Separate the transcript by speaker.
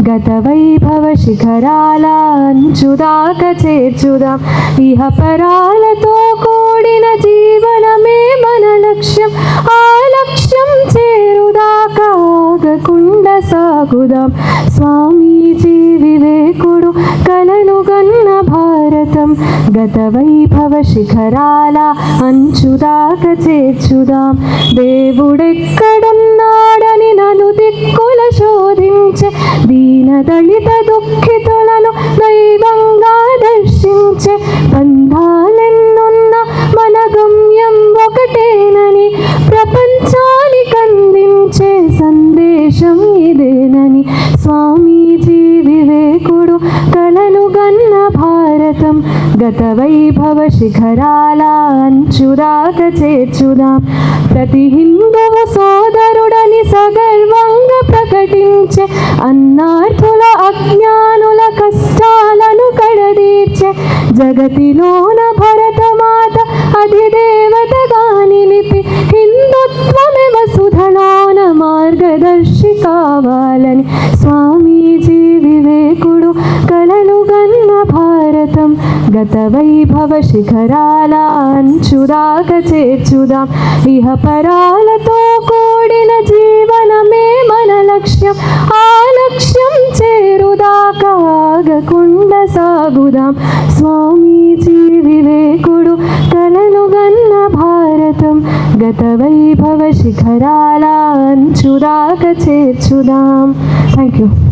Speaker 1: గత వైభవ శిఖరాల అంచుదాక చేర్చుదాం. ఇహ పరాలతో కూడిన జీవనమే మన లక్ష్యం. ఆ లక్ష్యం చేరుదాకా ఆగకుండా సాగుదాం. స్వామీజీ వివేకుడు కలలుగన్న భారతం గత వైభవ శిఖరాల అంచుదాక చేర్చుదాం. దేవుడెక్కడున్నాడని నలు దిక్కుల శోధించే దీన దళిత దుఃఖితులను దైవంగా దర్శించే బంధాలెన్నున్న మన గమ్యం ఒకటేనని ప్రపంచానికి అందించే సందేశం ఇదేనని స్వామీజీ వివేకుడు కలలుగన్న భారతం గత వైభవ శిఖరాల అంచుదాక చేర్చుదాం. ప్రతి హిందువు సోదరుడని సగర్వంగా ప్రకటించే అన్నార్థుల అజ్ఞానుల కష్టాలను కడదీర్చే జగతిలోన భరతమాత అధిదేవతగా నిలిపి హిందుత్వమే వసుధలోన మార్గదర్శి కావాలని స్వామీజీ వివేకుడు కలలుగన్న భారతం గత వైభవ శిఖరాల అంచుదాక చేర్చుదాం. ఇహ పరాలతో కూడిన జీవనమే మన లక్ష్యం. ఆ లక్ష్యం చేరుదాకా ఆగకుండా సాగుదాం. స్వామీజీ వివేకుడు కలలుగన్న భారతం గత వైభవ శిఖరాల అంచుదాక చేర్చుదాం. Thank you.